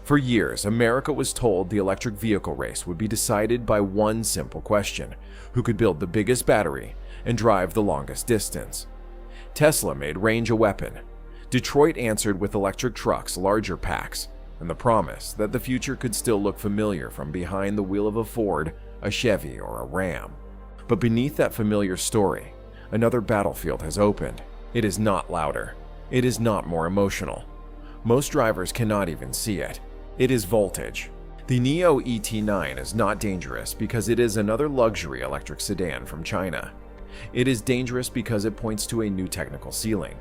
For years, America was told the electric vehicle race would be decided by one simple question: who could build the biggest battery and drive the longest distance? Tesla made range a weapon. Detroit answered with electric trucks, larger packs, and the promise that the future could still look familiar from behind the wheel of a Ford, a Chevy, or a Ram. But beneath that familiar story, another battlefield has opened. It is not louder. It is not more emotional. Most drivers cannot even see it. It is voltage. The NIO ET9 is not dangerous because it is another luxury electric sedan from China. It is dangerous because it points to a new technical ceiling,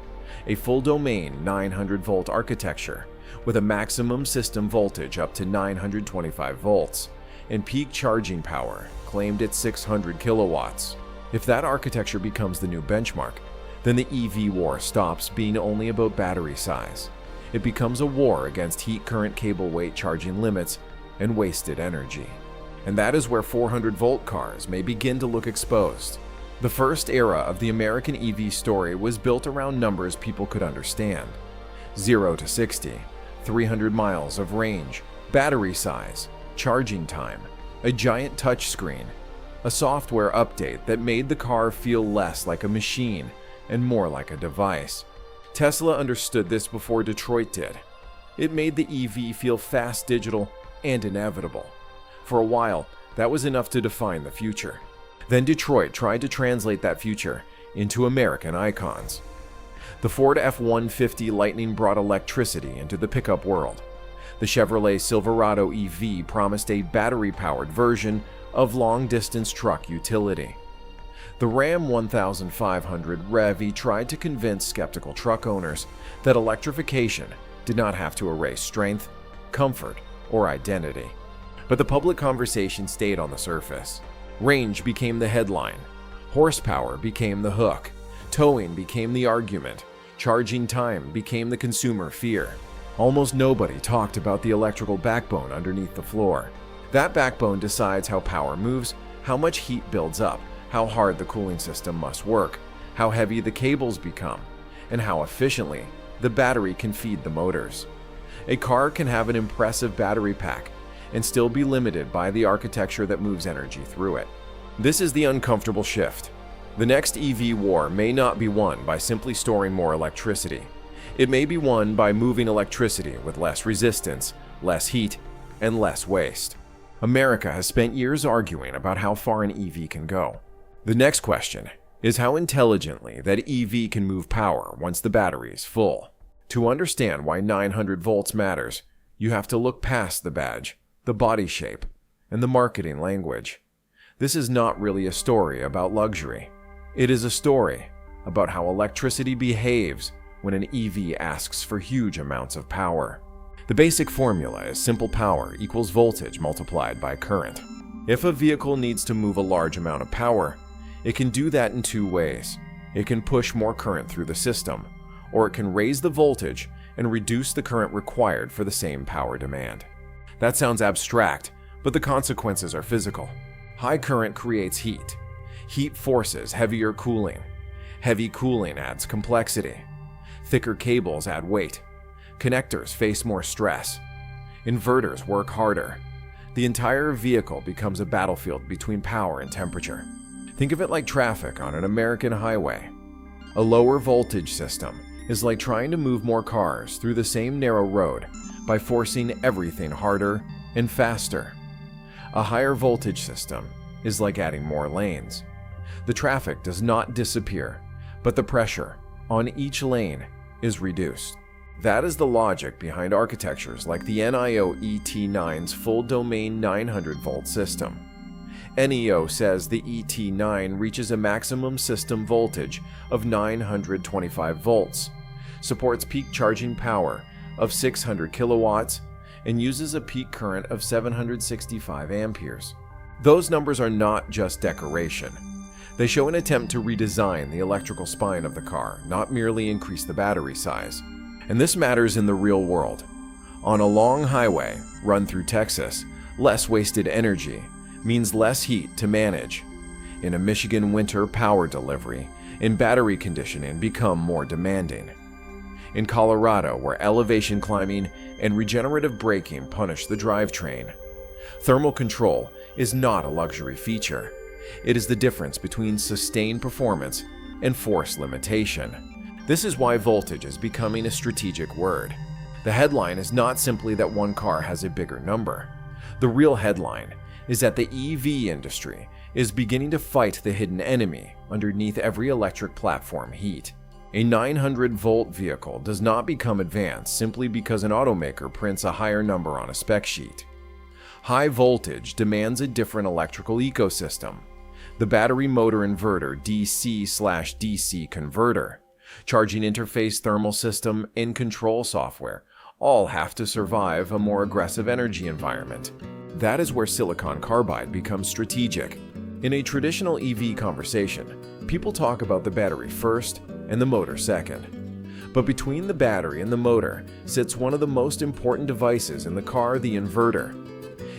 a full domain 900-volt architecture with a maximum system voltage up to 925 volts and peak charging power claimed at 600 kilowatts. If that architecture becomes the new benchmark, then the EV war stops being only about battery size. It becomes a war against heat current cable weight charging limits and wasted energy. And that is where 400-volt cars may begin to look exposed. The first era of the American EV story was built around numbers people could understand. 0 to 60, 300 miles of range, battery size, charging time, a giant touchscreen, a software update that made the car feel less like a machine and more like a device. Tesla understood this before Detroit did. It made the EV feel fast, digital, and inevitable. For a while, that was enough to define the future. Then Detroit tried to translate that future into American icons. The Ford F-150 Lightning brought electricity into the pickup world. The Chevrolet Silverado EV promised a battery-powered version of long-distance truck utility. The Ram 1500 Rev tried to convince skeptical truck owners that electrification did not have to erase strength, comfort, or identity. But the public conversation stayed on the surface. Range became the headline. Horsepower became the hook. Towing became the argument. Charging time became the consumer fear. Almost nobody talked about the electrical backbone underneath the floor. That backbone decides how power moves, how much heat builds up, how hard the cooling system must work, how heavy the cables become, and how efficiently the battery can feed the motors. A car can have an impressive battery pack and still be limited by the architecture that moves energy through it. This is the uncomfortable shift. The next EV war may not be won by simply storing more electricity. It may be won by moving electricity with less resistance, less heat, and less waste. America has spent years arguing about how far an EV can go. The next question is how intelligently that EV can move power once the battery is full. To understand why 900 volts matters, you have to look past the badge, the body shape, and the marketing language. This is not really a story about luxury. It is a story about how electricity behaves when an EV asks for huge amounts of power. The basic formula is simple power equals voltage multiplied by current. If a vehicle needs to move a large amount of power, it can do that in two ways. It can push more current through the system, or it can raise the voltage and reduce the current required for the same power demand. That sounds abstract, but the consequences are physical. High current creates heat. Heat forces heavier cooling. Heavy cooling adds complexity. Thicker cables add weight. Connectors face more stress. Inverters work harder. The entire vehicle becomes a battlefield between power and temperature. Think of it like traffic on an American highway. A lower voltage system is like trying to move more cars through the same narrow road by forcing everything harder and faster. A higher voltage system is like adding more lanes. The traffic does not disappear, but the pressure on each lane is reduced. That is the logic behind architectures like the NIO ET9's full domain 900-volt system. NIO says the ET9 reaches a maximum system voltage of 925 volts, supports peak charging power of 600 kilowatts, and uses a peak current of 765 amperes. Those numbers are not just decoration. They show an attempt to redesign the electrical spine of the car, not merely increase the battery size. And this matters in the real world. On a long highway run through Texas, less wasted energy means less heat to manage. In a Michigan winter, power delivery and battery conditioning become more demanding. in Colorado, where elevation climbing and regenerative braking punish the drivetrain. Thermal control is not a luxury feature. It is the difference between sustained performance and force limitation. This is why voltage is becoming a strategic word. The headline is not simply that one car has a bigger number. The real headline is that the EV industry is beginning to fight the hidden enemy underneath every electric platform: heat. A 900-volt vehicle does not become advanced simply because an automaker prints a higher number on a spec sheet. High voltage demands a different electrical ecosystem. The battery motor inverter, DC/DC converter, charging interface, thermal system, and control software all have to survive a more aggressive energy environment. That is where silicon carbide becomes strategic. In a traditional EV conversation, people talk about the battery first and the motor second. But between the battery and the motor sits one of the most important devices in the car: the inverter.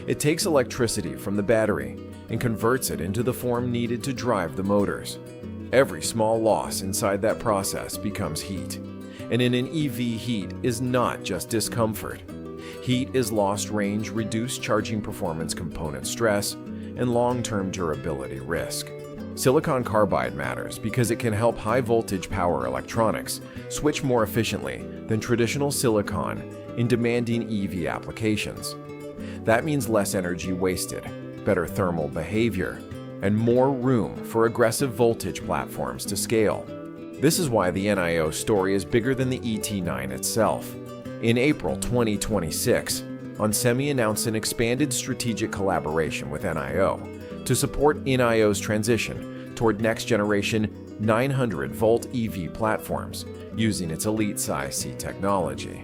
It takes electricity from the battery and converts it into the form needed to drive the motors. Every small loss inside that process becomes heat. And in an EV, heat is not just discomfort. Heat is lost range, reduced charging performance, component stress, and long-term durability risk. Silicon carbide matters because it can help high-voltage power electronics switch more efficiently than traditional silicon in demanding EV applications. That means less energy wasted, better thermal behavior, and more room for aggressive voltage platforms to scale. This is why the NIO story is bigger than the ET9 itself. In April 2026, onsemi announced an expanded strategic collaboration with NIO to support NIO's transition toward next-generation 900-volt EV platforms using its elite-size seat technology.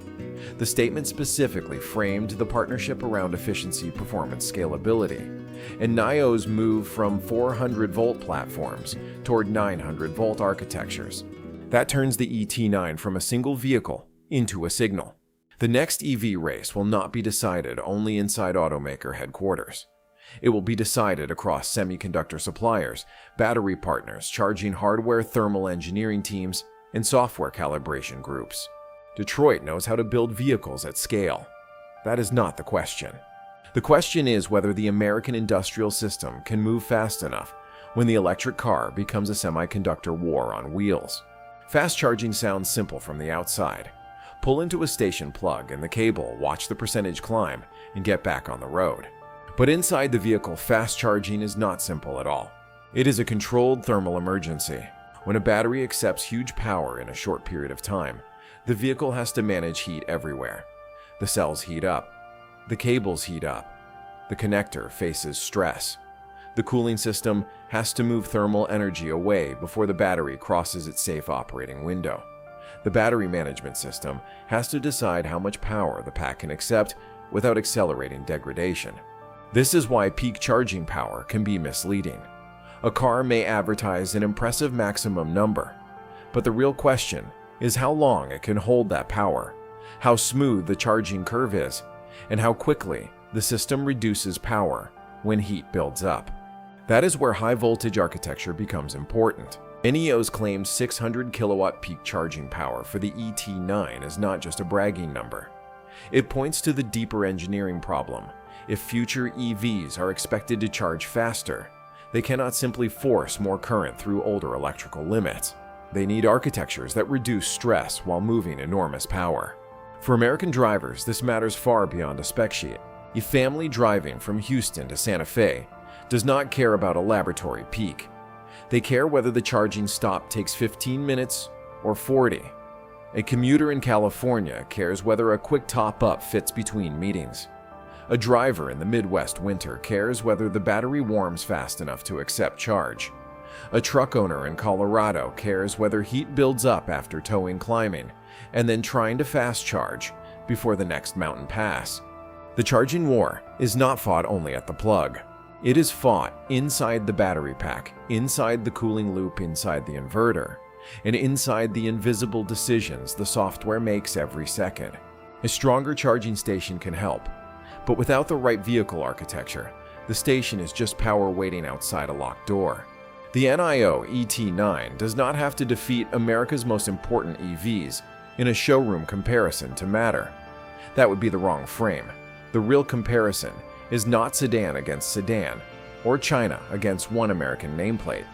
The statement specifically framed the partnership around efficiency, performance, scalability, and NIO's move from 400-volt platforms toward 900-volt architectures. That turns the ET9 from a single vehicle into a signal. The next EV race will not be decided only inside automaker headquarters. It will be decided across semiconductor suppliers, battery partners, charging hardware, thermal engineering teams, and software calibration groups. Detroit knows how to build vehicles at scale. That is not the question. The question is whether the American industrial system can move fast enough when the electric car becomes a semiconductor war on wheels. Fast charging sounds simple from the outside. Pull into a station plug in the cable, watch the percentage climb, and get back on the road. But inside the vehicle, fast charging is not simple at all. It is a controlled thermal emergency. When a battery accepts huge power in a short period of time, the vehicle has to manage heat everywhere. The cells heat up. The cables heat up. The connector faces stress. The cooling system has to move thermal energy away before the battery crosses its safe operating window. The battery management system has to decide how much power the pack can accept without accelerating degradation. This is why peak charging power can be misleading. A car may advertise an impressive maximum number, but the real question is how long it can hold that power, how smooth the charging curve is, and how quickly the system reduces power when heat builds up. That is where high-voltage architecture becomes important. NIO's claimed 600 kilowatt peak charging power for the ET9 is not just a bragging number. It points to the deeper engineering problem. If future EVs are expected to charge faster, they cannot simply force more current through older electrical limits. They need architectures that reduce stress while moving enormous power. For American drivers, this matters far beyond a spec sheet. A family driving from Houston to Santa Fe does not care about a laboratory peak. They care whether the charging stop takes 15 minutes or 40. A commuter in California cares whether a quick top-up fits between meetings. A driver in the Midwest winter cares whether the battery warms fast enough to accept charge. A truck owner in Colorado cares whether heat builds up after towing, climbing, and then trying to fast charge before the next mountain pass. The charging war is not fought only at the plug. It is fought inside the battery pack, inside the cooling loop, inside the inverter, and inside the invisible decisions the software makes every second. A stronger charging station can help, but without the right vehicle architecture, the station is just power waiting outside a locked door. The NIO ET9 does not have to defeat America's most important EVs. in a showroom comparison to matter. That would be the wrong frame. The real comparison is not sedan against sedan, or China against one American nameplate.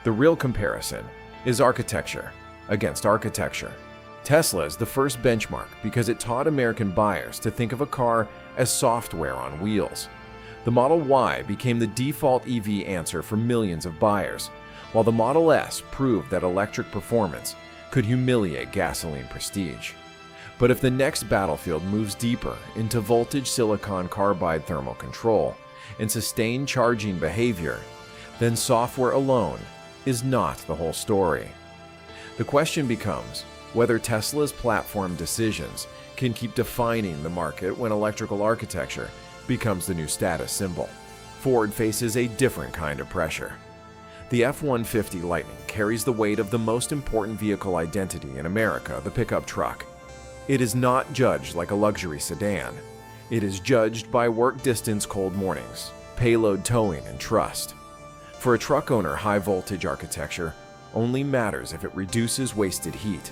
The real comparison is architecture against architecture. Tesla is the first benchmark because it taught American buyers to think of a car as software on wheels. The Model Y became the default EV answer for millions of buyers, while the Model S proved that electric performance could humiliate gasoline prestige. But if the next battlefield moves deeper into voltage silicon-carbide thermal control and sustained charging behavior, then software alone is not the whole story. The question becomes whether Tesla's platform decisions can keep defining the market when electrical architecture becomes the new status symbol. Ford faces a different kind of pressure. The F-150 Lightning carries the weight of the most important vehicle identity in America, the pickup truck. It is not judged like a luxury sedan. It is judged by work distance cold mornings, payload towing, and trust. For a truck owner, high-voltage architecture only matters if it reduces wasted heat,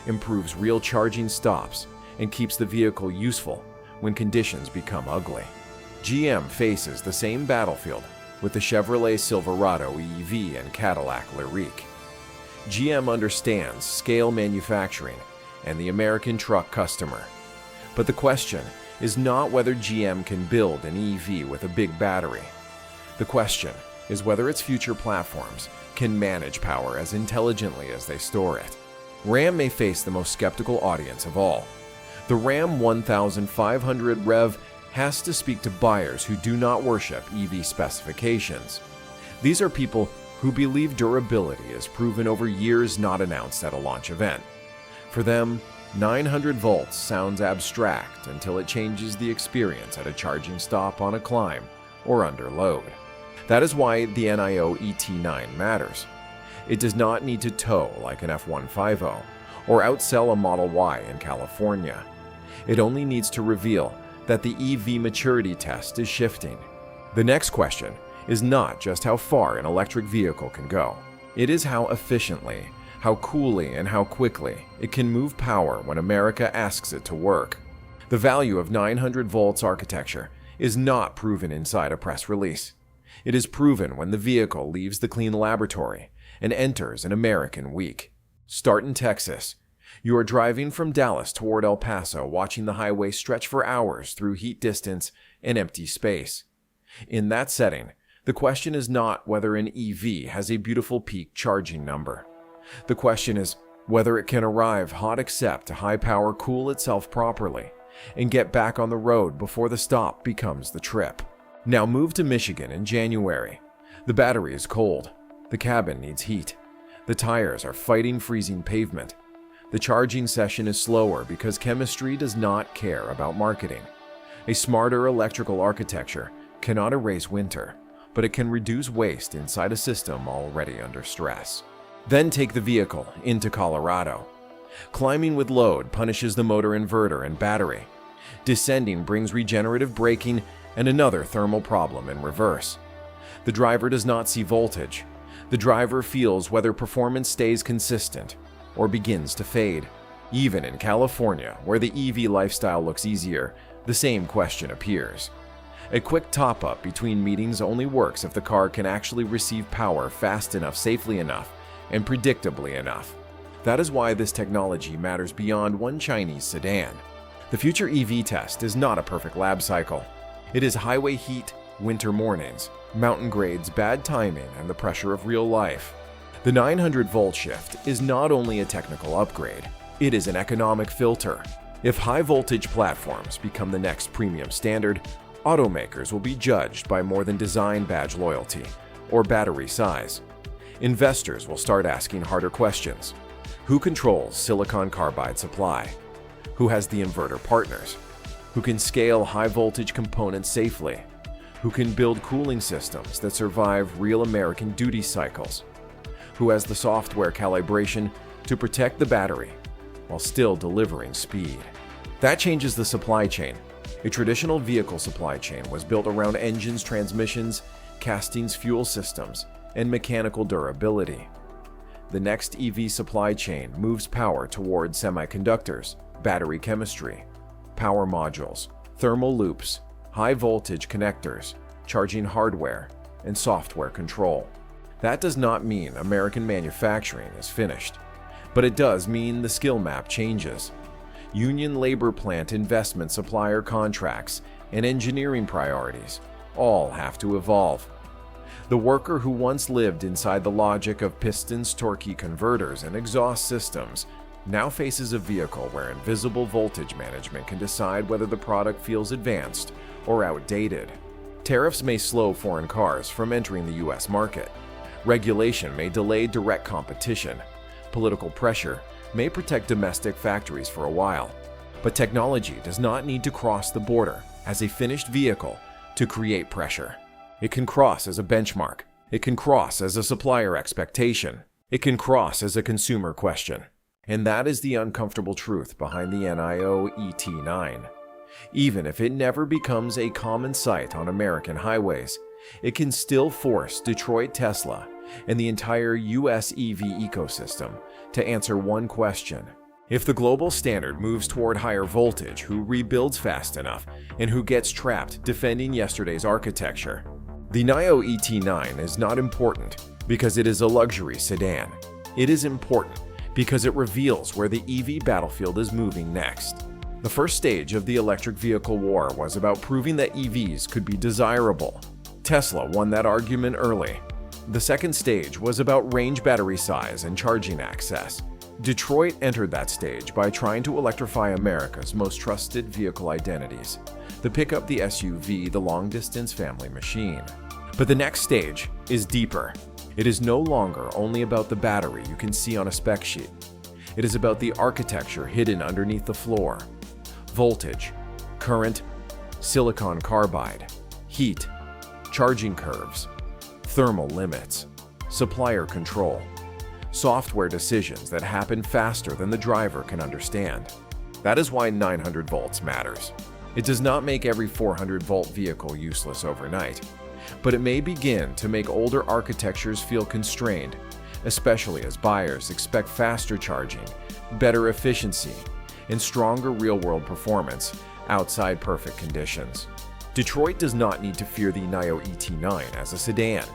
improves real charging stops, and keeps the vehicle useful when conditions become ugly. GM faces the same battlefield with the Chevrolet Silverado EV and Cadillac Lyriq. GM understands scale manufacturing and the American truck customer. But the question is not whether GM can build an EV with a big battery. The question is whether its future platforms can manage power as intelligently as they store it. Ram may face the most skeptical audience of all. The Ram 1500 REV has to speak to buyers who do not worship EV specifications. These are people who believe durability is proven over years, not announced at a launch event. For them, 900 volts sounds abstract until it changes the experience at a charging stop on a climb or under load. That is why the NIO ET9 matters. It does not need to tow like an F-150 or outsell a Model Y in California. It only needs to reveal that the EV maturity test is shifting. The next question is not just how far an electric vehicle can go. It is how efficiently, how coolly, and how quickly it can move power when America asks it to work. The value of 900 volts architecture is not proven inside a press release. It is proven when the vehicle leaves the clean laboratory and enters an American week. Start in Texas. You are driving from Dallas toward El Paso, watching the highway stretch for hours through heat distance and empty space. In that setting, the question is not whether an EV has a beautiful peak charging number. The question is whether it can arrive hot enough to high power cool itself properly and get back on the road before the stop becomes the trip. Now move to Michigan in January. The battery is cold. The cabin needs heat. The tires are fighting freezing pavement. The charging session is slower because chemistry does not care about marketing. A smarter electrical architecture cannot erase winter, but it can reduce waste inside a system already under stress. Then take the vehicle into Colorado. Climbing with load punishes the motor inverter and battery. Descending brings regenerative braking and another thermal problem in reverse. The driver does not see voltage. The driver feels whether performance stays consistent or begins to fade. Even in California, where the EV lifestyle looks easier, the same question appears. A quick top-up between meetings only works if the car can actually receive power fast enough, safely enough, and predictably enough. That is why this technology matters beyond one Chinese sedan. The future EV test is not a perfect lab cycle. It is highway heat, winter mornings, mountain grades, bad timing, and the pressure of real life. The 900-volt shift is not only a technical upgrade, it is an economic filter. If high-voltage platforms become the next premium standard, automakers will be judged by more than design badge loyalty or battery size. Investors will start asking harder questions. Who controls silicon-carbide supply? Who has the inverter partners? Who can scale high-voltage components safely? Who can build cooling systems that survive real American duty cycles? Who has the software calibration to protect the battery while still delivering speed? That changes the supply chain. A traditional vehicle supply chain was built around engines, transmissions, castings, fuel systems, and mechanical durability. the next EV supply chain moves power towards semiconductors, battery chemistry, power modules, thermal loops, high-voltage connectors, charging hardware, and software control. That does not mean American manufacturing is finished, but it does mean the skill map changes. Union labor plant investment, supplier contracts, and engineering priorities all have to evolve. The worker who once lived inside the logic of pistons, torque converters, and exhaust systems now faces a vehicle where invisible voltage management can decide whether the product feels advanced or outdated. Tariffs may slow foreign cars from entering the US market. Regulation may delay direct competition. Political pressure may protect domestic factories for a while. But technology does not need to cross the border as a finished vehicle to create pressure. It can cross as a benchmark. It can cross as a supplier expectation. It can cross as a consumer question. And that is the uncomfortable truth behind the NIO ET9. Even if it never becomes a common sight on American highways, it can still force Detroit Tesla and the entire US EV ecosystem to answer one question. If the global standard moves toward higher voltage, who rebuilds fast enough and who gets trapped defending yesterday's architecture? The NIO ET9 is not important because it is a luxury sedan. It is important because it reveals where the EV battlefield is moving next. The first stage of the electric vehicle war was about proving that EVs could be desirable. Tesla won that argument early. The second stage was about range, battery size, and charging access. Detroit entered that stage by trying to electrify America's most trusted vehicle identities: the pickup, the SUV, the long-distance family machine. But the next stage is deeper. It is no longer only about the battery you can see on a spec sheet. It is about the architecture hidden underneath the floor: voltage, current, silicon-carbide, heat, charging curves, thermal limits, supplier control, software decisions that happen faster than the driver can understand. That is why 900 volts matters. It does not make every 400-volt vehicle useless overnight, but it may begin to make older architectures feel constrained, especially as buyers expect faster charging, better efficiency, and stronger real-world performance outside perfect conditions. Detroit does not need to fear the NIO ET9 as a sedan.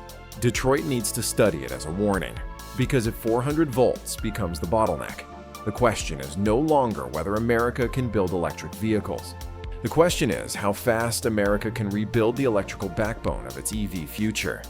Detroit needs to study it as a warning, because if 400 volts becomes the bottleneck, the question is no longer whether America can build electric vehicles. The question is how fast America can rebuild the electrical backbone of its EV future.